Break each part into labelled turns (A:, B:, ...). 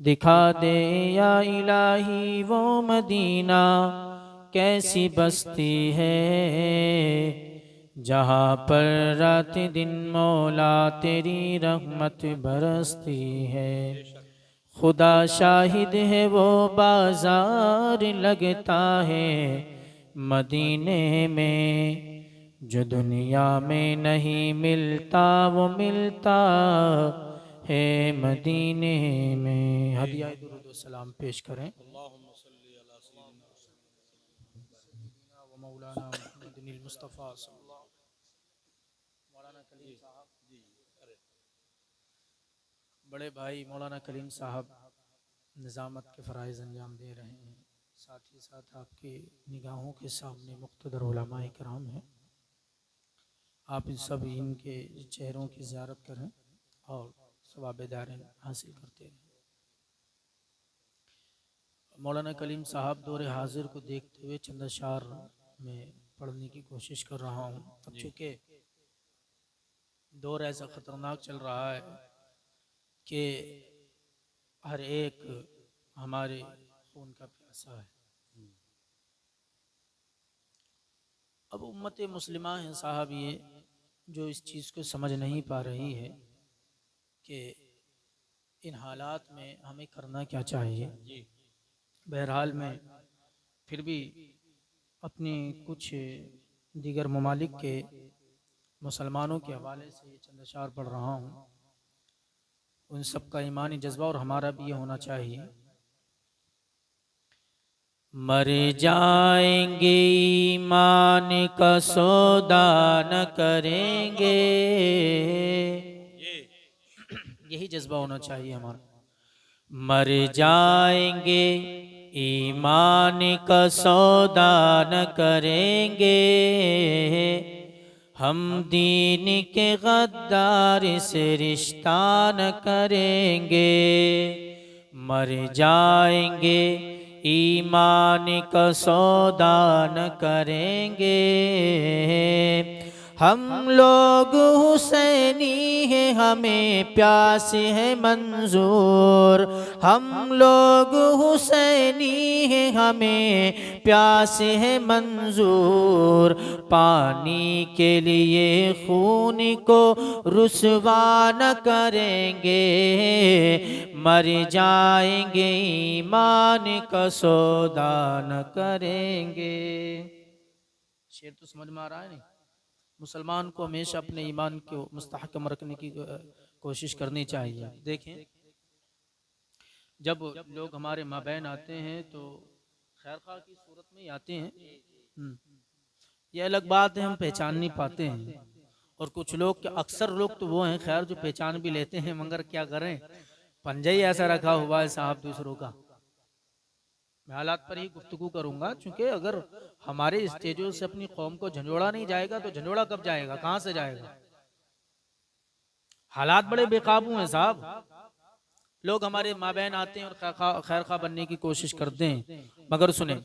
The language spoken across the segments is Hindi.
A: दिखा दे या इलाही वो मदीना, कैसी बस्ती है जहाँ पर रात दिन मौला तेरी रहमत बरसती है। खुदा शाहिद है वो बाजार लगता है मदीने में, जो दुनिया में नहीं मिलता वो मिलता है मदीने में। हदिया दुरूद सलाम पेश करें व मौलाना मुहम्मद मुस्तफ़ा सल्लल्लाहु मौलाना कलीम साहब, बड़े भाई मौलाना कलीम साहब निज़ामत के फ़राइज़ अंजाम दे रहे हैं। साथ ही साथ आपकी निगाहों के सामने मुक़्तदर उलमाए किराम हैं। आप सब इनके चेहरों की ज़ियारत करें और सवाब दारें हासिल करते रहें। मौलाना कलीम साहब दौर हाजिर को देखते हुए चंद अशार में पढ़ने की कोशिश कर रहा हूँ। अब चूँकि दौर ऐसा ख़तरनाक चल रहा है कि हर एक हमारे खून का प्यासा है। अब उम्मत मुस्लिमा है साहब, ये जो इस चीज़ को समझ नहीं पा रही है कि इन हालात में हमें करना क्या चाहिए। बहरहाल में फिर भी अपनी कुछ दीगर ममालिक के मुसलमानों के हवाले से ये चंद अशार पढ़ रहा हूँ। उन सब का ईमानी जज्बा और हमारा भी ये होना चाहिए। मर जाएंगे ईमान का सौदा न करेंगे, यही जज्बा होना चाहिए हमारा। मर जाएंगे ईमान का सौदा न करेंगे, हम दीन के गद्दार से रिश्ता न करेंगे। मर जाएंगे ईमान का सौदा न करेंगे, हम लोग हुसैनी हैं हमें प्यास है मंजूर, हम लोग हुसैनी हैं हमें प्यास है मंजूर, पानी के लिए खून को रुसवा न करेंगे। मर जाएंगे ईमान का सौदा न करेंगे। शेर तो समझ में आ रहा है नहीं। मुसलमान को हमेशा अपने ईमान को मुस्तहकम रखने की कोशिश करनी चाहिए। देखें, जब लोग हमारे माबैन आते हैं तो खैर खा की सूरत में ही आते हैं। ये अलग बात है, हम पहचान नहीं पाते हैं। और कुछ लोग, अक्सर लोग तो वो हैं खैर जो पहचान भी लेते हैं, मगर क्या करें, पंजा ही ऐसा रखा हुआ है साहब दूसरों का। मैं हालात पर ही गुफ्तगू करूंगा, चूंकि अगर हमारे स्टेजों से अपनी कौम को झंझोड़ा नहीं जाएगा तो झंझोड़ा कब जाएगा, कहां से जाएगा। हालात बड़े बेकाबू हैं साहब। लोग हमारे माबैन आते हैं और खैर खा बनने की कोशिश करते हैं, मगर सुने,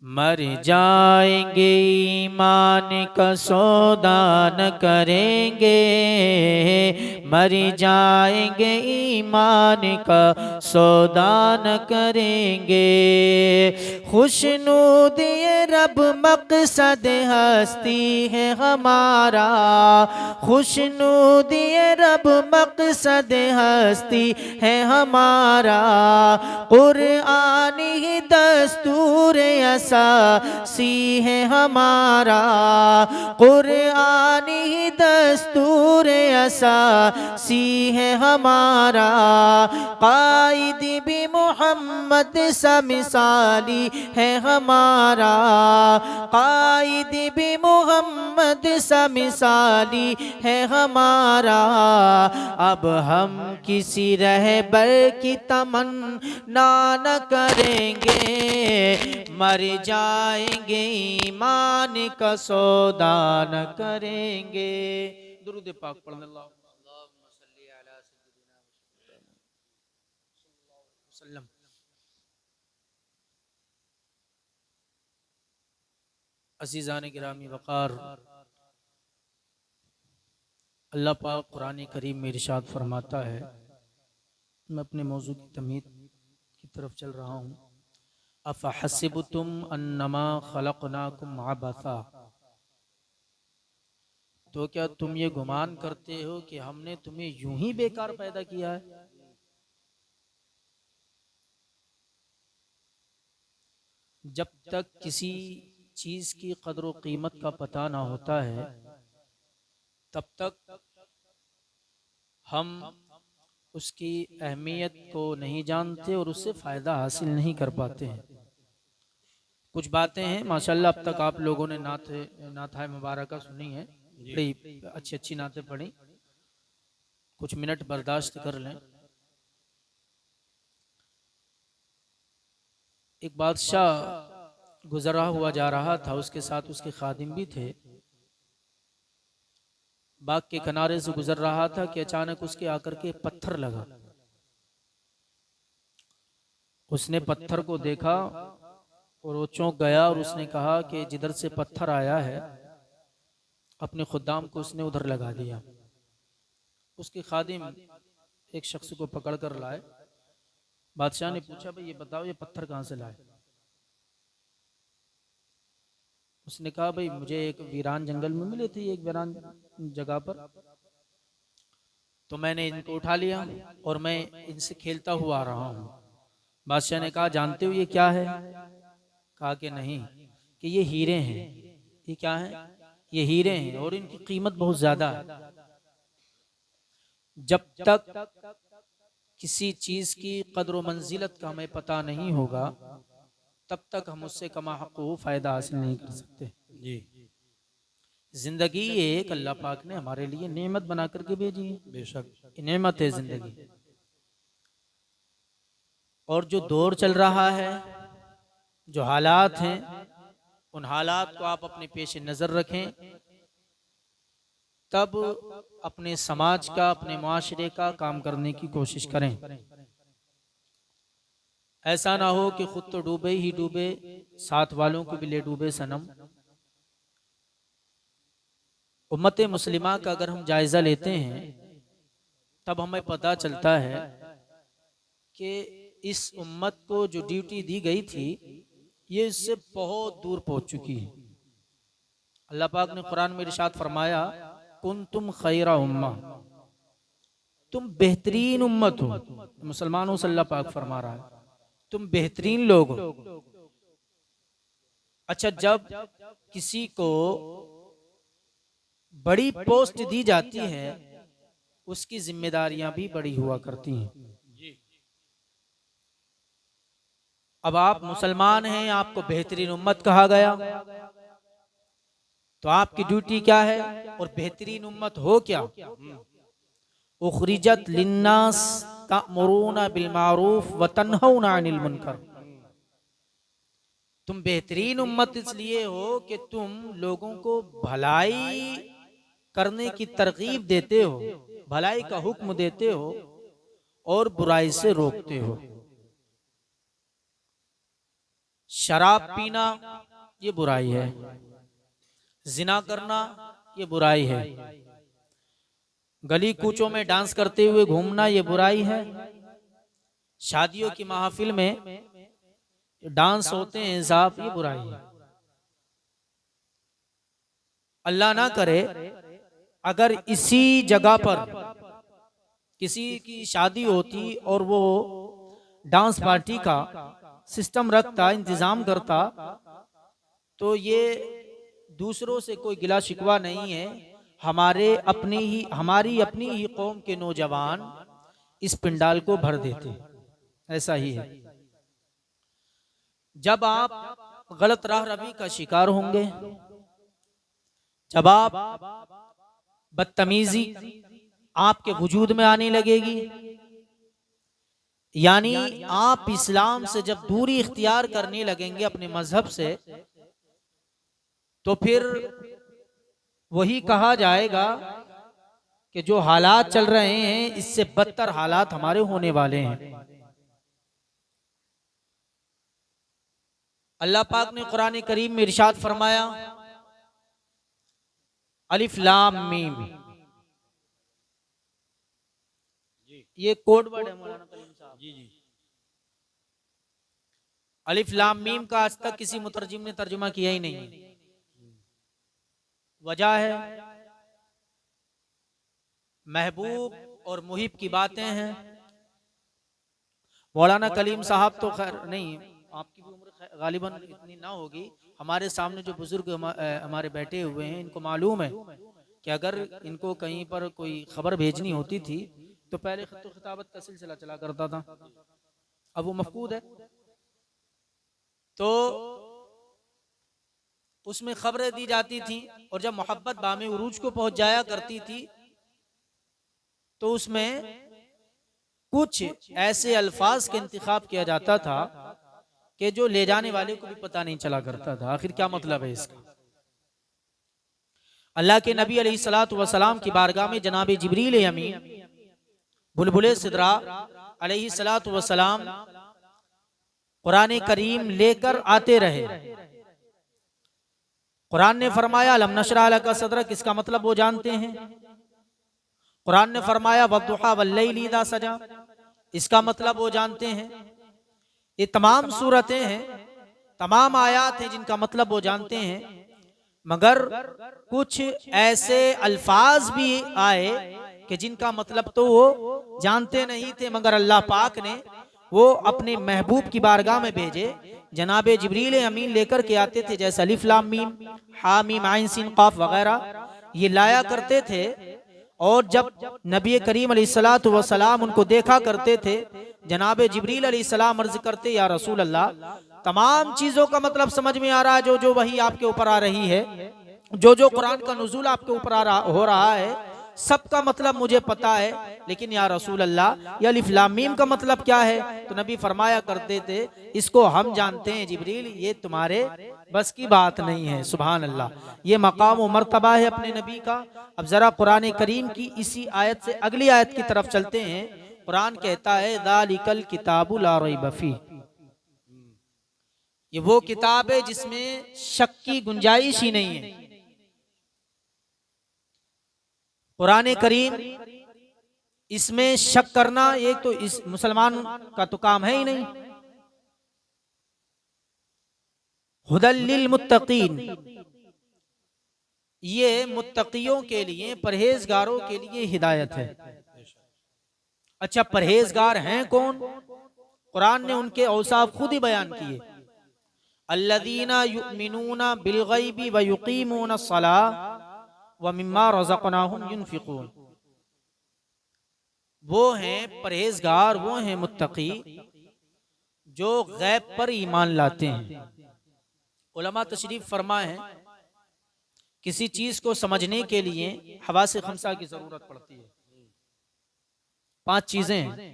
A: मर जाएंगे ईमान का सौदा न करेंगे, मर जाएंगे ईमान का सौदा न करेंगे, खुशनूद ये रब मकसद हस्ती है हमारा, खुशनूद ये रब मकसद हस्ती है हमारा, कुरआन ही दस्तूर सी है हमारा, कुरआन ही दस्तूर सी है हमारा, कायद भी मोहम्मद सा मिसाली है हमारा, कायद भी मोहम्मद सा मिसाली है हमारा, अब हम किसी रहबर की तमन्ना न करेंगे, मर जाएंगे ईमान का सौदा न करेंगे। दुरूद पाक पढ़ने अल्लाह वसल्लम। अज़ीज़ान गिरामी वक़ार, अल्लाह पाक कुरान करीम में इरशाद फरमाता है, मैं अपने मौजू की तमीद की तरफ चल रहा हूँ। अफ़हसिबतुम अन्नमा खलक़नाकुम अबसा, तो क्या तुम ये गुमान करते हो कि हमने तुम्हें यूं ही बेकार पैदा किया है? जब तक किसी चीज की कदर व कीमत का पता ना होता है तब तक हम उसकी अहमियत को नहीं जानते और उससे फ़ायदा हासिल नहीं कर पाते हैं। कुछ बातें हैं माशाल्लाह, अब तक आप लोगों ने नाथ मुबारक सुनी है, बड़ी अच्छी अच्छी नातें पढ़ी, कुछ मिनट बर्दाश्त कर लें। एक बादशाह गुजरा हुआ जा रहा था, उसके साथ उसके खादिम भी थे। बाग के किनारे से गुजर रहा था कि अचानक उसके आकर के पत्थर लगा। उसने पत्थर को देखा और वो चौंक गया और उसने कहा कि जिधर से पत्थर आया है अपने खुदाम को उसने उधर लगा दिया। उसके खादिम एक शख्स को पकड़ कर लाए। बादशाह ने पूछा, भाई ये बताओ ये पत्थर कहाँ से लाए? उसने कहा, भाई मुझे एक वीरान जंगल में मिले थे, एक वीरान जगह पर, तो मैंने इनको उठा लिया और मैं इनसे खेलता हुआ आ रहा हूँ। बादशाह ने कहा, जानते हो ये क्या है? कहा कि नहीं। कि ये हीरे हैं। ये क्या है? ये हीरे हैं और इनकी कीमत बहुत ज्यादा है। जब तक किसी चीज की कदर व मंजिलत का हमें पता नहीं होगा तब तक हम उससे कमा हक़ फायदा हासिल नहीं कर सकते। जी, जिंदगी एक अल्लाह पाक ने हमारे लिए नेमत बना करके भेजी है। बेशक नेमत है जिंदगी। और जो दौर चल रहा है, जो हालात हैं, उन हालात को आप अपने पेश नजर रखें, तब अपने समाज का, अपने माशरे का काम करने की कोशिश करें। ऐसा ना हो कि खुद तो डूबे ही डूबे, साथ वालों को भी ले डूबे सनम। उम्मत मुस्लिमा का अगर हम जायजा लेते हैं तब हमें पता चलता है कि इस उम्मत को जो ड्यूटी दी गई थी ये इससे बहुत दूर पहुंच चुकी है। अल्लाह पाक ने कुरान में इरशाद फरमाया, कुंतुम खैरा उम्मा, तुम बेहतरीन उम्मत हो। मुसलमानों से अल्लाह पाक फरमा रहा है तुम बेहतरीन लोग हो। अच्छा, जब किसी को बड़ी पोस्ट दी जाती है उसकी जिम्मेदारियां भी बड़ी हुआ करती हैं। अब आप मुसलमान हैं, आपको बेहतरीन उम्मत कहा गया, तो आपकी ड्यूटी क्या है? और बेहतरीन उम्मत हो क्या? उखरिजत लिन्नास तअमुरूना बिल मारूफ व तन्हौना अनिल मुनकर। तुम बेहतरीन उम्मत इसलिए हो कि तुम लोगों को भलाई करने की तरगीब देते हो, भलाई का हुक्म देते हो और बुराई से रोकते हो। शराब पीना ये बुराई है, जिना करना ये बुराई है, गली कूचों में डांस करते हुए घूमना ये बुराई है, शादियों की महफिल में डांस होते हैं साहब, ये बुराई है। अल्लाह ना करे अगर इसी जगह पर किसी की शादी होती और वो डांस पार्टी का सिस्टम रखता, इंतजाम करता, तो ये दूसरों से कोई गिला शिकवा नहीं है, हमारी अपनी ही कौम के नौजवान इस पिंडाल को भर देते। ऐसा ही है। जब आप गलत राह रवी का शिकार होंगे, जब आप बदतमीजी आपके वजूद में आने लगेगी, यानी आप इस्लाम से जब दूरी इख्तियार करने लगेंगे अपने मजहब से, तो फिर वही कहा जाएगा कि जो हालात चल रहे हैं इससे बदतर हालात हमारे होने वाले हैं। अल्लाह पाक ने कुरान करीम में इरशाद फरमाया, अलिफ लाम मीम, ये कोड वर्ड है मौलाना कलीम साहब।
B: जी जी।
A: अलिफ लाम मीम का आज तक किसी मुतरजिम ने तर्जुमा किया ही नहीं। वजह है महबूब और मुहिब की बातें हैं। मौलाना कलीम साहब तो खैर नहीं, आपकी भी उम्र गालिबन इतनी ना होगी। हमारे सामने जो बुजुर्ग हमारे बैठे हुए हैं, इनको मालूम है कि अगर इनको कहीं पर कोई खबर भेजनी होती थी तो पहले खत खिताबत का सिलसिला चला करता था, अब वो मफकूद है। तो उसमें खबरें दी जाती थी और जब मोहब्बत बामे उरूज को पहुंच जाया करती थी तो उसमें कुछ ऐसे अल्फाज का इंतखाब किया जाता था कि जो ले जाने वाले को भी पता नहीं चला करता था आखिर क्या मतलब है इसका। अल्लाह के नबी अलैहिस्सलातु वस्सलाम की बारगाह में जनाब जिब्रील अमीन बुलबुले सिदरा अलैहिस्सलातु वस्सलाम कुरान करीम लेकर आते रहे। कुरान ने फरमाया लम नशरा लका सदरक, इसका मतलब वो जानते हैं। कुरान ने फरमाया वद्दुहा वल्लैलि इज़ा सजा, इसका मतलब वो जानते हैं। ये तमाम सूरतें हैं, तमाम आयात हैं जिनका मतलब वो जानते हैं। मगर कुछ ऐसे अल्फाज भी आए कि जिनका मतलब तो वो जानते नहीं थे, मगर अल्लाह पाक ने वो अपने महबूब की बारगाह में भेजे। जनाबे जिब्रील अमीन लेकर के आते थे, जैसे अलिफ लाम मीम हा मीम आइन सीन काफ वगैरह ये लाया करते थे। और जब नबी करीम अलैहिस्सलातु वस्सलाम उनको देखा करते थे, जनाबे जिब्रील अलैहिस्सलाम अर्ज करते या रसूल अल्लाह, तमाम चीजों का मतलब समझ में आ रहा है, जो जो वही आपके ऊपर आ रही है, जो जो कुरान का नुज़ूल आपके ऊपर हो रहा है, सबका मतलब मुझे पता है, लेकिन या रसूल अल्लाह ये अलिफ लाम मीम का मतलब क्या है? तो नबी फरमाया करते थे इसको हम जानते हैं जिब्रील, ये तुम्हारे बस की बात नहीं है। सुभान अल्लाह, ये मकाम व मर्तबा है अपने नबी का। अब जरा कुरान करीम की इसी आयत से अगली आयत की तरफ चलते हैं। कुरान कहता है ज़ालिकल किताबु ला रैब फीह, ये वो किताब है जिसमें शक की गुंजाइश ही नहीं है। कुरान करीम इसमें शक करना एक तो इस मुसलमान का तो काम है ही नहीं। हुदल लिल मुत्तकीन, ये मुत्तकियों के लिए, परहेजगारों के लिए हिदायत है। अच्छा, परहेजगार हैं कौन? कुरान ने उनके औसाफ खुद ही बयान किए। अल्लज़ीना युमिनूना बिल गैबि व युकीमूना अस्सलाह व मिम्मा रज़क़नाहुम युनफिकून, वो हैं परहेजगार, वो हैं मुत्तकी जो गैब पर ईमान लाते हैं। उलमा तशरीफ फरमा है किसी चीज को समझने के लिए हवासे खमसा की जरूरत पड़ती है। 5 चीजें हैं।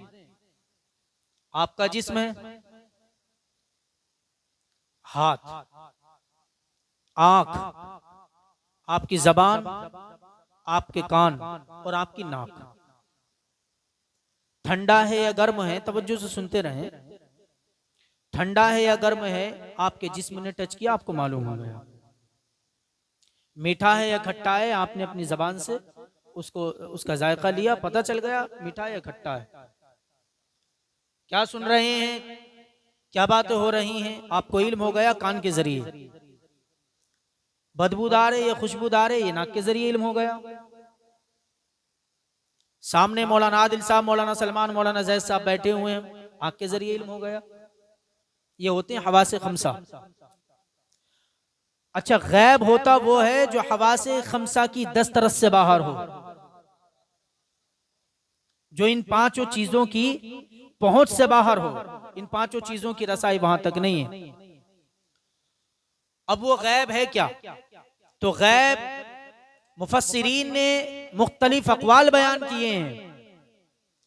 A: आपका जिस्म है, हाथ, आंख, आपकी जबान, आपके कान और आपकी नाक। ठंडा है या गर्म है, तवज्जो से सुनते रहें। ठंडा है या गर्म है, आपके जिस्म ने टच किया, आपको मालूम हो गया। मीठा है या खट्टा है, आपने अपनी जबान से उसको उसका जायका लिया, पता चल गया मीठा है या खट्टा है। क्या सुन रहे हैं, क्या बातें हो रही हैं, आपको इल्म हो गया कान के जरिए। बदबूदार है या खुशबूदार है, ये नाक के जरिए इल्म हो गया। सामने मौलाना आदिल साहब, मौलाना सलमान, मौलाना जैद साहब बैठे हुए हैं, आंख के जरिए इल्म हो गया। ये होते हैं हवासे खमसा। अच्छा, गैब होता वो है जो हवासे खमसा की दस्तरस से बाहर हो, जो इन 5 चीजों की पहुंच से बाहर हो। इन 5 चीजों की रसाई वहां तक नहीं है। अब वो गैब है क्या? तो गैब मुफस्सिरीन ने मुख्तलिफ अक़वाल बयान किए हैं,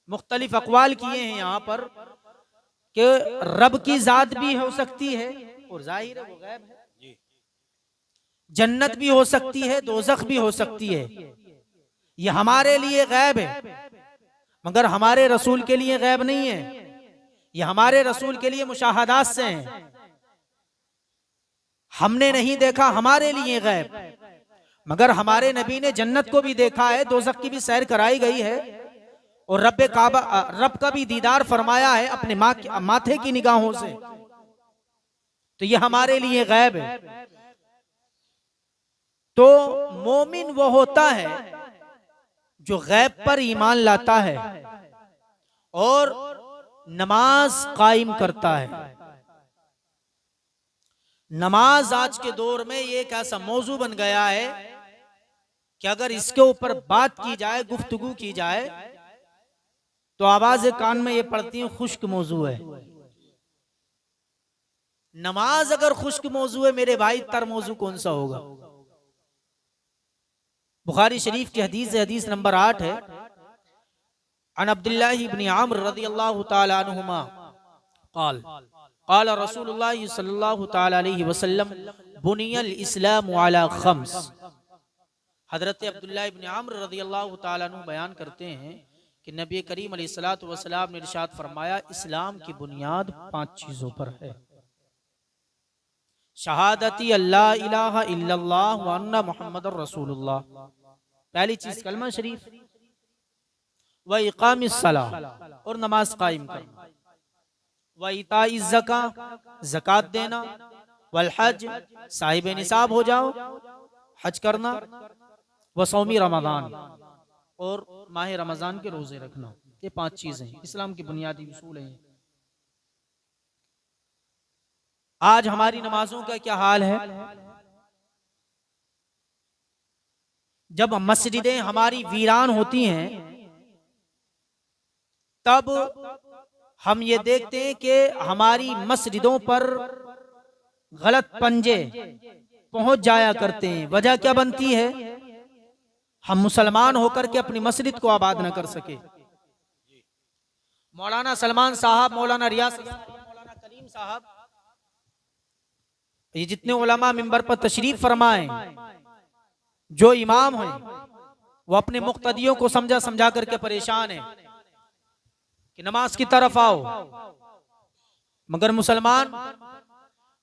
A: मुख्तलिफ अक़वाल किए हैं यहाँ पर कि रब की जात भी हो सकती है और जाहिर है वो गैब है। जन्नत भी हो सकती है, दोज़ख भी हो सकती है। ये हमारे लिए गैब है, मगर हमारे रसूल के लिए गैब नहीं है। ये हमारे रसूल के लिए मुशाहदात से हैं, हमने नहीं देखा, हमारे लिए गैब। मगर हमारे नबी ने जन्नत को भी देखा है, दोज़ख की भी सैर कराई गई है, और रब का भी दीदार फरमाया है अपने माथे की निगाहों से, तो ये हमारे लिए गैब है। तो मोमिन वो होता है जो गैब पर ईमान लाता है और नमाज कायम करता है। नमाज आज के दौर में ये एक ऐसा मौजू बन गया है कि अगर इसके ऊपर बात की जाए, गुफ्तगू की जाए, तो आवाज कान में ये पड़ती है खुश्क मौजू है। नमाज अगर खुश्क मौजू है मेरे भाई, तर मौजू कौन सा होगा? बुखारी शरीफ की हदीस है, हदीस नंबर 8 है। अन अब्दुल्लाह इब्न अम्र रज़ियल्लाहु ताला अन्हुमा क़ाल क़ाल रसूलुल्लाह सल्लल्लाहु ताला अलैहि वसल्लम बुनियल इस्लाम अला खम्स। हजरत अब्दुल्लाह इब्न अम्र रज़ियल्लाहु ताला अन्हु बयान करते हैं कि नबी करीम अलैहिस्सलातु वस्सलाम ने इरशाद फरमाया, इस्लाम की बुनियाद 5 चीजों पर है। शहादती अल्लाह इलाहा इल्लल्लाह व अन्ना मुहम्मदुर रसूलुल्लाह, पहली चीज कलमा शरीफ, व इकामिस सलाह, और नमाज कायम करना, व इताइज ज़का, ज़कात देना, वल हज, साहिब निसाब हो जाओ, हज करना, व सौमी रमज़ान, और माह रमज़ान के रोजे रखना। ये 5 चीजें इस्लाम की बुनियादी उसूल हैं। आज हमारी नमाजों का क्या हाल है? जब मस्जिदें हमारी वीरान होती हैं तब हम ये देखते हैं कि हमारी मस्जिदों पर गलत पंजे पहुंच जाया करते हैं। वजह क्या बनती है? हम मुसलमान होकर के अपनी मस्जिद को आबाद न कर सके। मौलाना सलमान साहब, मौलाना रियाज, मौलाना करीम साहब, ये जितने उलमा मिंबर पर तशरीफ फरमाए, जो इमाम हैं, वो अपने मुक्तदियों को समझा समझा करके परेशान है कि नमाज की तरफ आओ, मगर मुसलमान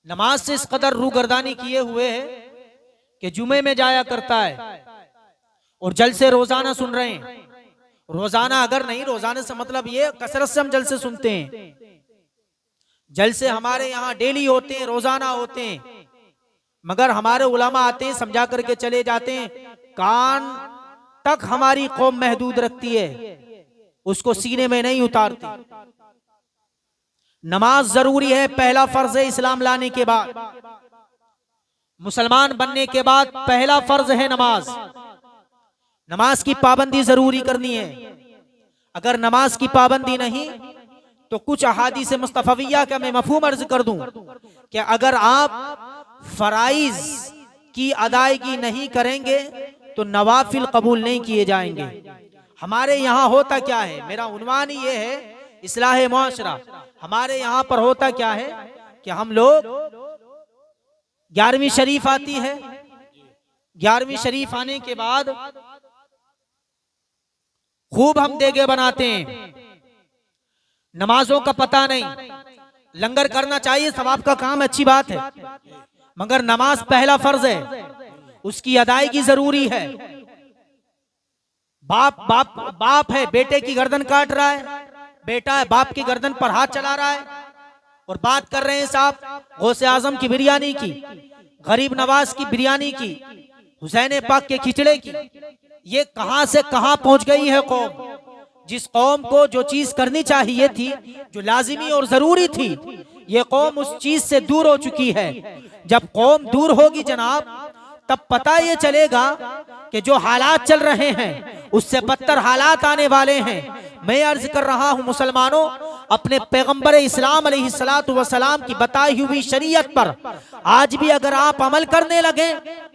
A: नमाज से इस कदर रूगर्दानी किए हुए है कि जुमे में जाया करता है और जलसे रोजाना सुन रहे हैं। रोजाना अगर नहीं, रोजाना से मतलब ये कसरत से हम जलसे सुनते हैं। जलसे हमारे यहाँ डेली होते हैं, रोजाना होते हैं, मगर हमारे उलमा आते हैं, समझा करके चले जाते हैं। कान तक हमारी कौम महदूद रखती है, उसको सीने में नहीं उतारती। नमाज जरूरी है, पहला फर्ज है इस्लाम लाने के बाद, मुसलमान बनने के बाद पहला फर्ज है नमाज। नमाज की पाबंदी जरूरी करनी है। अगर नमाज की पाबंदी नहीं तो कुछ अहादीस मुस्तफविया का मैं मफहूम अर्ज कर दूं कि अगर आप फराइज की अदायगी नहीं करेंगे तो नवाफिल कबूल नहीं किए जाएंगे। हमारे यहाँ होता क्या है, मेरा उन्वान ही ये है, इस्लाह मुआशरा। हमारे यहाँ पर होता क्या है कि हम लोग 11वीं शरीफ आती है, 11वीं शरीफ आने के बाद खूब हम देगे बनाते हैं, नमाजों का पता नहीं। लंगर करना चाहिए, सवाब का काम, अच्छी बात है, मगर नमाज पहला फर्ज है, उसकी अदायगी जरूरी है। बाप है, बेटे की गर्दन काट रहा है, बेटा है, बाप की गर्दन पर हाथ चला रहा है, और बात कर रहे हैं साहब गौसे आजम की बिरयानी की, गरीब नवाज की बिरयानी की, हुसैन पाक के खिचड़े की। ये कहां से कहां पहुंच गई है कौम। जिस कौम को जो चीज करनी चाहिए थी, जो लाजिमी और जरूरी थी, ये कौम उस चीज से दूर हो चुकी है। जब कौम दूर होगी जनाब, तब पता ये चलेगा कि जो हालात चल रहे हैं उससे बदतर हालात आने वाले हैं। मैं अर्ज कर रहा हूं मुसलमानों, अपने पैगंबर इस्लाम अलैहिस्सलातु वस्सलाम की बताई हुई शरीयत पर आज भी अगर आप अमल करने लगे,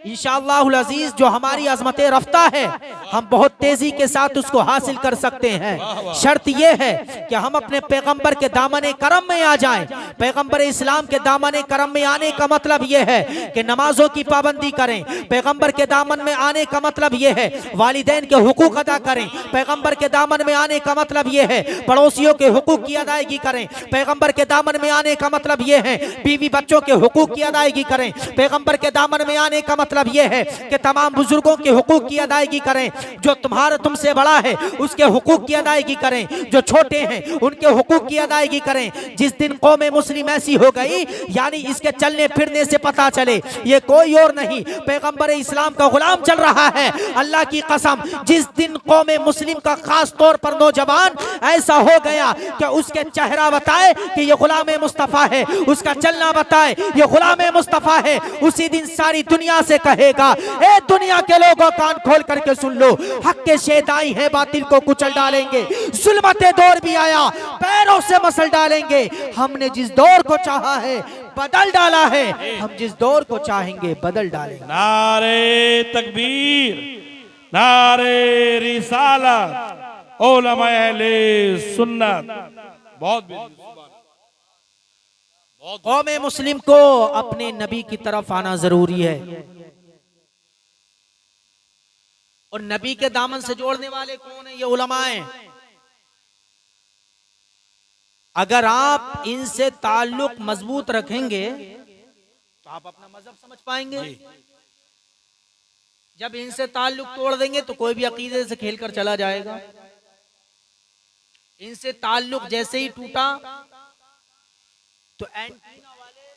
A: इंशाअल्लाहुल अजीज जो हमारी अजमत रफ्ता है, हम बहुत तेजी के साथ उसको हासिल कर सकते हैं। शर्त यह है कि हम अपने पैगंबर के दामन करम में आ जाएं। पैगंबर इस्लाम के दामन करम में आने का मतलब यह है कि नमाजों की पाबंदी करें। पैगंबर के दामन में आने का मतलब यह है वालिदैन के हुकूक अदा करें। पैगंबर के दामन में आने का मतलब ये है पड़ोसियों के हुकूक की अदायगी करें। पैगंबर के दामन में आने का मतलब ये है बीवी बच्चों के हुकूक की अदायगी करें। पैगंबर के दामन में आने का मतलब ये है कि तमाम बुजुर्गों के हुकूक की अदायगी करें। जो तुमसे बड़ा है उसके हुकूक की अदायगी करें, जो छोटे हैं उनके हुकूक की अदायगी करें। जिस दिन कौम मुस्लिम ऐसी हो गई, यानी इसके चलने फिरने से पता चले ये कोई और नहीं पैगंबर इस्लाम का गुलाम चल रहा है। अल्लाह की कसम, जिस दिन कौम मुस्लिम का खास तौर पर नौजवान ऐसा हो गया कि उसके चेहरा बताए कि ये गुलाम मुस्तफा है, उसका चलना बताए ये गुलाम मुस्तफा है, उसी दिन सारी दुनिया से कहेगा ए दुनिया के लोगों कान खोल करके सुन लो, हक के शेदाई है बातिल को कुचल डालेंगे, जुल्मते दौर भी आया पैरों से मसल डालेंगे। हमने जिस दौर को चाहा है बदल डाला है, हम जिस दौर को चाहेंगे बदल डालेंगे।
B: नारे तकबीर, नारे रिसालत, उलमा अहले सुन्नत। बहुत
A: कौम मुस्लिम को अपने नबी की तरफ आना जरूरी है, और नबी के दामन से जोड़ने वाले कौन है? ये उलमा हैं। अगर आप इनसे ताल्लुक मजबूत रखेंगे तो आप अपना मजहब समझ पाएंगे। जब इनसे ताल्लुक तोड़ देंगे तो कोई भी अकीदे से खेलकर चला जाएगा। इनसे ताल्लुक जैसे ही टूटा तो एंटीना वाले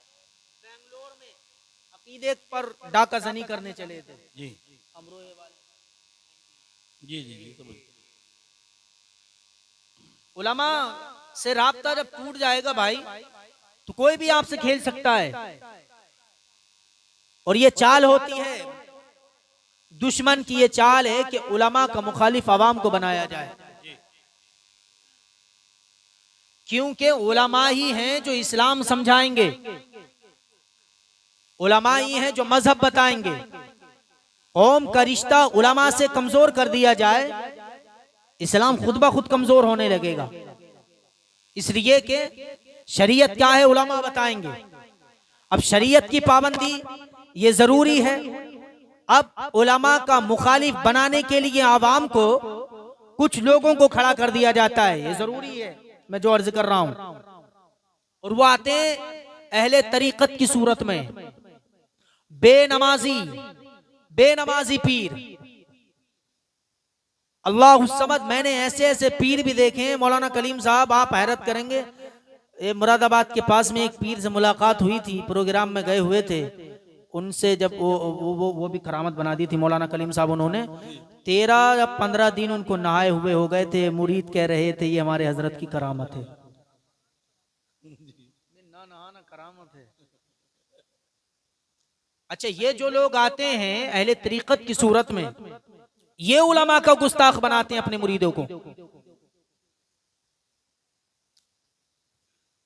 A: बेंगलोर में अकीदे पर डाकाजनी करने चले थे जी, अमरोहे वाले
B: जी जी जी।
A: उलमा से राब्ता जब टूट जाएगा भाई, तो कोई भी आपसे खेल सकता है। और ये चाल होती है दुश्मन की, ये चाल है कि उलमा का मुखालिफ अवाम को बनाया जाए, क्योंकि उलमा ही हैं जो इस्लाम समझाएंगे, उलमा ही हैं जो मजहब बताएंगे। कौम का रिश्ता उलमा से कमजोर कर दिया जाए, इस्लाम खुद ब खुद कमजोर होने लगेगा। इसलिए कि शरीयत क्या है उलमा बताएंगे। अब शरीयत की पाबंदी ये जरूरी है। अब उलमा का मुखालिफ बनाने के लिए आवाम को कुछ लोगों को खड़ा कर दिया जाता है, ये जरूरी है, मैं जो अर्ज कर रहा हूं। और वो आते हैं अहले तरीकत की सूरत में, बेनमाजी पीर, अल्लाह समद। मैंने ऐसे ऐसे पीर भी देखे हैं मौलाना कलीम साहब, आप हैरत करेंगे। मुरादाबाद के पास में एक पीर से मुलाकात हुई थी, प्रोग्राम में गए हुए थे। उनसे जब वो भी करामत बना दी थी मौलाना कलीम साहब। उन्होंने 13 या 15 दिन उनको नहाए हुए हो गए थे। मुरीद कह रहे थे ये हमारे हजरत की करामत है। ना नहाना करामत है। अच्छा, ये जो लोग आते हैं अहले तरीकत की सूरत में, ये उलमा का गुस्ताख बनाते हैं अपने मुरीदों को।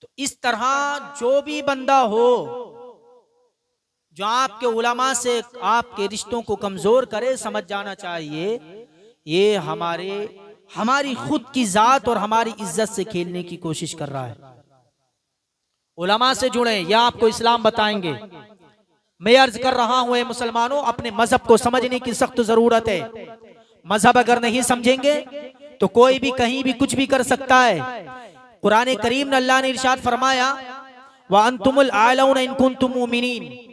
A: तो इस तरह जो भी बंदा हो जो आपके उलमा से आपके रिश्तों को कमजोर करे, समझ जाना चाहिए ये हमारी खुद की जात और हमारी इज्जत से खेलने की कोशिश कर रहा है। उलमा से जुड़े, या आपको इस्लाम बताएंगे। मैं अर्ज कर रहा हूं मुसलमानों, अपने मजहब को समझने की सख्त जरूरत है। मजहब अगर नहीं समझेंगे तो कोई भी कहीं भी कुछ भी कर सकता है। कुरान करीम में अल्लाह ने इरशाद फरमाया, व अंतुमुल आलौना इन कुंतुम मुमिनीन,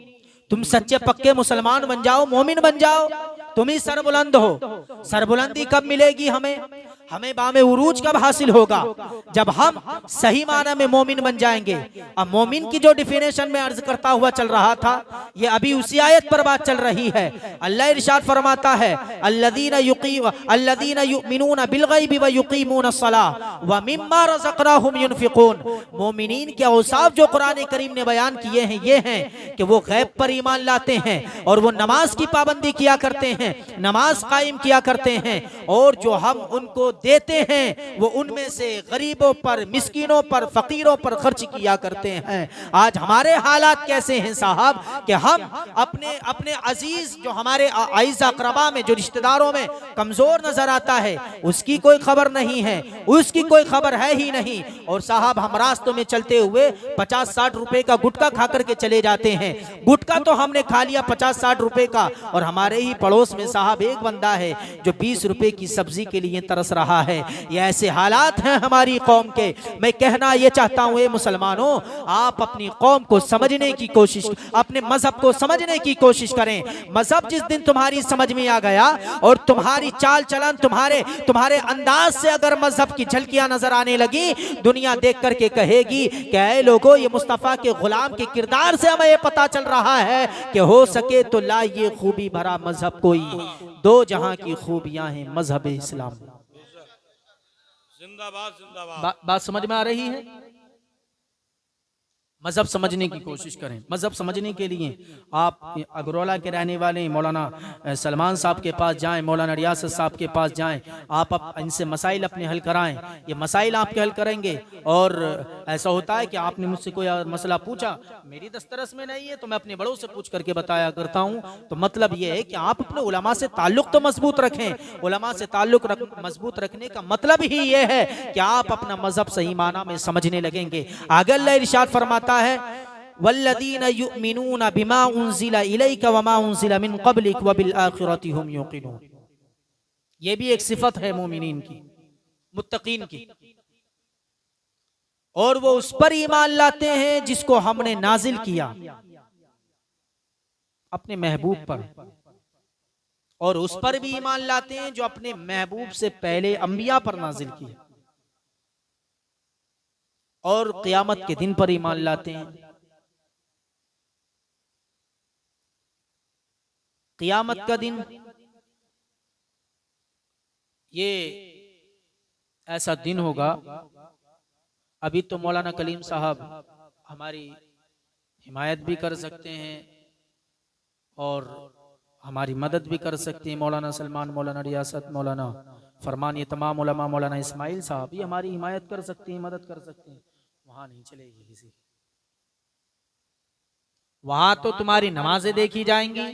A: तुम सच्चे पक्के मुसलमान बन जाओ, मोमिन बन जाओ, तुम ही सरबुलंद हो। सरबुलंदी कब मिलेगी हमें बामे उरूज कब हासिल होगा? जब हम सही माना में मोमिन बन जाएंगे। अब मोमिन की जो डिफिनेशन में अर्ज करता हुआ चल रहा था, ये अभी उसी आयत पर बात चल रही है। अल्लाह इरशाद फरमाता है, अल्लज़ीना युमिनूना बिलग़ैबि व युक़ीमूनस्सलाह व मिम्मा रज़क़नाहुम युनफ़िक़ून। मोमिनीन के औसाफ जो कुरान करीम ने बयान किए हैं, ये हैं कि वो गैब पर ईमान लाते हैं और वो नमाज की पाबंदी किया करते हैं, नमाज कायम किया करते हैं, और जो हम उनको देते हैं वो उनमें से गरीबों पर, मिस्कीनों पर, फकीरों पर खर्च किया करते हैं। आज हमारे हालात कैसे हैं साहब कि हम अपने अजीज जो हमारे आइज़ा अक़रबा में, जो रिश्तेदारों में कमजोर नजर आता है, उसकी कोई खबर नहीं है, उसकी कोई खबर है ही नहीं। और साहब हम रास्तों में चलते हुए 50-60 रुपए का गुटखा खा करके चले जाते हैं। गुटखा तो हमने खा लिया 50-60 रुपए का, और हमारे ही पड़ोस में साहब एक बंदा है जो 20 रुपए की सब्जी के लिए तरस रहा रहा है। ये ऐसे हालात हैं हमारी कौम के। मैं कहना ये चाहता हूँ, मुसलमानों, आप अपनी कौम को समझने की कोशिश, अपने मजहब को समझने की कोशिश करें। मजहब जिस दिन तुम्हारी समझ में आ गया और तुम्हारी चाल चलन, तुम्हारे अंदाज से अगर मजहब की झलकियां नजर आने लगी, दुनिया देख करके कहेगी कि ऐ लोगों, ये मुस्तफा के गुलाम के किरदार से हमें ये पता चल रहा है कि हो सके तो लाइए खूबी भरा मजहब कोई, दो जहां की खूबियां हैं मजहब इस्लाम।
B: जिंदाबाद जिंदाबाद।
A: बात समझ में आ रही है? मजहब समझने की कोशिश करें। मजहब समझने के लिए आप अगरौला के रहने वाले मौलाना सलमान साहब के पास जाएं, मौलाना रियासत साहब के पास जाएं, आप इनसे मसाइल अपने हल कराएं। ये मसाइल आपके हल करेंगे। और ऐसा होता है कि आपने मुझसे कोई मसला पूछा, मेरी दस्तरस में नहीं है तो मैं अपने बड़ों से पूछ करके बताया करता हूँ। तो मतलब ये है कि आप अपने उलमा से ताल्लुक तो मजबूत रखें। उलमा से ताल्लुक मजबूत रखने का मतलब ही ये है कि आप अपना मजहब सही माना में समझने लगेंगे। आगे अल्लाह इरशाद फरमाता है, वल्लदीन युमिनून बिमा उनज़िला इलैका वमा उनज़िला मिन क़ब्लिक वबिल आखिरति हुम युक़िनून। ये भी एक सिफत है मोमिनीन की, मुत्तकीन की। और वो उस पर ईमान लाते हैं जिसको हमने नाजिल किया, अपने महबूब पर। और उस पर भी ईमान लाते हैं जो अपने महबूब से पहले अंबिया पर नाजिल किया। और क़यामत के दिन पर ईमान लाते हैं। क़यामत का दिन ये ऐसा दिन होगा। अभी तो मौलाना कलीम साहब हमारी हिमायत भी कर सकते हैं और हमारी मदद भी कर सकते हैं। मौलाना सलमान, मौलाना रियासत, मौलाना फरमान, ये तमाम उलमा, मौलाना इस्माइल साहब भी हमारी हिमायत कर सकते हैं, मदद कर सकते हैं। वहां नहीं चलेगी किसी की। वहां तो तुम्हारी नमाजें देखी जाएंगी।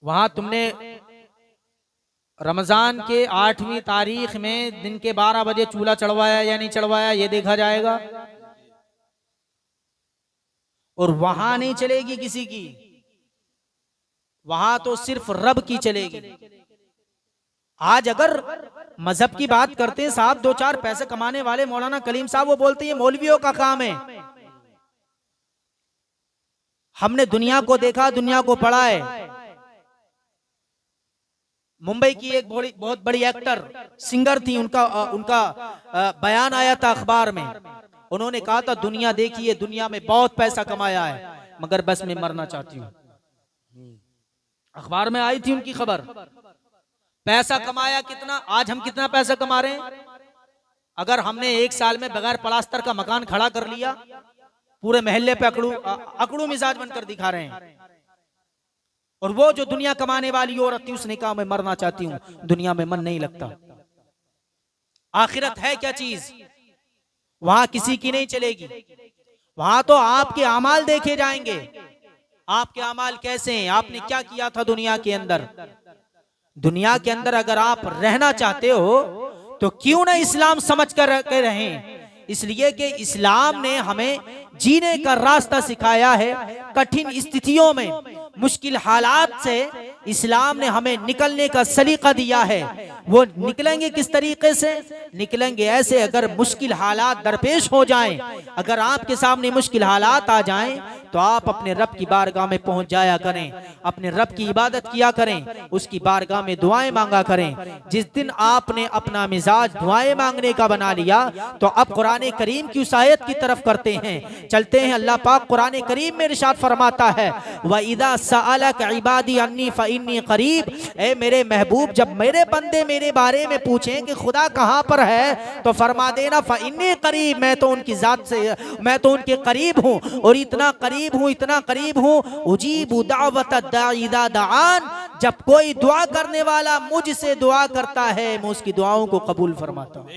A: वहां तुमने रमजान के 8वीं तारीख में दिन के 12 बजे चूल्हा चढ़वाया या नहीं चढ़वाया, ये देखा जाएगा। और वहां नहीं चलेगी किसी की, वहां तो सिर्फ रब की चलेगी। आज अगर मजहब की बात करते हैं साहब, 2-4 पैसे कमाने वाले मौलाना कलीम साहब, वो बोलते हैं मौलवियों का काम है। हमने दुनिया को देखा, दुनिया को पढ़ा है। मुंबई की एक बहुत बड़ी एक्टर सिंगर थी, उनका बयान आया था अखबार में। उन्होंने कहा था, दुनिया देखिए, दुनिया में बहुत पैसा कमाया है, मगर बस मैं मरना चाहती हूँ। अखबार में आई थी उनकी खबर। पैसा कमाया कितना, आज हम कितना पैसा कमा रहे हैं। अगर हमने एक साल में बगैर प्लास्टर का मकान खड़ा कर लिया, पूरे मोहल्ले पे अकड़ू मिजाज बनकर दिखा रहे हैं। और वो जो दुनिया कमाने वाली औरत थी, उसने कहा मैं मरना चाहती हूँ, दुनिया में मन नहीं लगता। आखिरत है क्या चीज, वहां किसी की नहीं चलेगी। वहां तो आपके अमाल देखे जाएंगे, आपके अमाल कैसे हैं, आपने क्या किया था दुनिया के अंदर। दुनिया के अंदर अगर आप रहना चाहते हो तो क्यों ना इस्लाम समझ कर रहें। इसलिए कि इस्लाम ने हमें जीने का रास्ता सिखाया है। कठिन स्थितियों में, मुश्किल हालात से इस्लाम ने हमें निकलने का सलीका दिया है। वो निकलेंगे किस तरीके से? निकलेंगे ऐसे, अगर मुश्किल हालात दरपेश हो जाएं, अगर आपके सामने मुश्किल हालात आ जाएं, तो आप अपने रब की बारगाह में पहुंच जाया करें, अपने रब की इबादत किया करें, उसकी बारगाह में दुआएं मांगा करें। जिस दिन आपने अपना मिजाज दुआएं मांगने का बना लिया, तो अब कुरान करीम की उस आयत की तरफ करते हैं, चलते हैं। अल्लाह पाक कुरान करीम में इरशाद फरमाता है, व इदा सअलक इबादी अन्नी फइन्नी करीब। ए मेरे महबूब, जब मेरे बंदे मेरे बारे में पूछें कि खुदा कहाँ पर है, तो फरमा देना फइन्नी करीब, मैं तो उनकी जात से, मैं तो उनके करीब हूँ। और इतना करीब हूँ, इतना करीब हूँ, उजीबु दावत दाई इदा दान, जब कोई दुआ करने वाला मुझसे दुआ करता है, मैं उसकी दुआओं को कबूल फरमाता हूँ।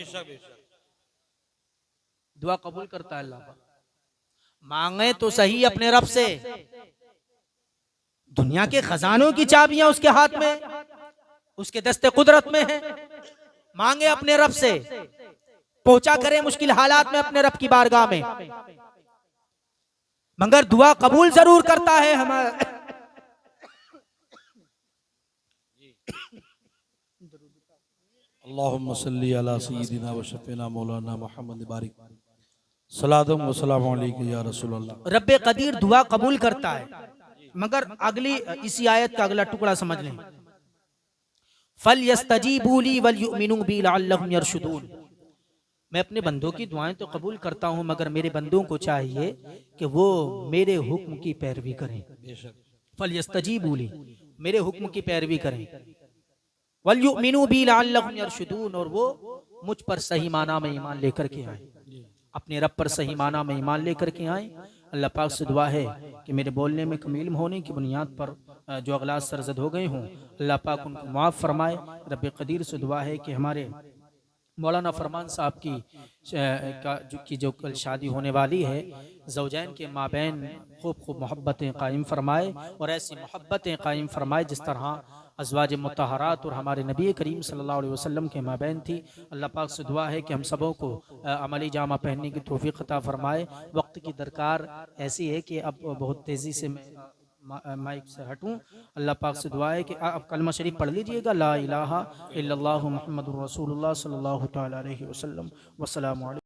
A: दुआ कबूल करता है अल्लाह। मांगे तो सही अपने रब से। दुनिया के खजानों की चाबियां उसके हाथ में, उसके दस्ते कुदरत में है। मांगे अपने रब से, पहुंचा करें मुश्किल हालात में अपने रब की बारगाह में, मगर दुआ कबूल जरूर करता है हमारा।
B: अल्लाहुम्मा सल्ली अला सय्यिदिना व शफीना मौलाना मुहम्मद बारिक सलातुम व सलामु अलैका या रसूल अल्लाह।
A: रब्बे कदीर दुआ कबूल करता है, मगर अगली इसी आयत का अगला टुकड़ा समझ लें, फल यस्तजीबू ली वल युमिनू बी लअल्लहुम यरशुदून। मैं अपने बंदों की दुआएं तो कबूल करता हूं, मगर मेरे बंदों को चाहिए कि वो मेरे हुक्म की पैरवी करें।
B: बेशक
A: फल यस्तजीबू ली, मेरे हुक्म की पैरवी करें, वल युमिनू बी लअल्लहुम यरशुदून, और वो मुझ पर सही माना में ईमान लेकर के आए, अपने रब पर सही माना में ईमान लेकर के आए। अल्लाह पाक से दुआ है कि मेरे बोलने में कम इल्म होने की बुनियाद पर जो अगलात सरजद हो गए हों, अल्लाह पाक उनको माफ़ फरमाए। रब कदीर से दुआ है कि हमारे मौलाना फरमान साहब की जो कल शादी होने वाली है, ज़ौजैन के माबैन खूब खूब मोहब्बतें कायम फरमाए, और ऐसी मोहब्बतें कायम फरमाए जिस तरह अज़वाज मुतहरात और हमारे नबी करीम सल्लल्लाहु अलैहि वसल्लम के माबैन थी। अल्लाह पाक से दुआ है कि हम सबों को अमली जामा पहनने की तौफीक अता फरमाए। वक्त की दरकार ऐसी है कि अब बहुत तेज़ी से माइक से हटूं। अल्लाह पाक से दुआ है कि आप कलमा शरीफ पढ़ लीजिएगा, ला इलाहा इल्लल्लाहु मुहम्मदुर रसूलुल्लाह सल्लल्लाहु तआला अलैहि वसल्लम। वस्सलामु अलैकुम।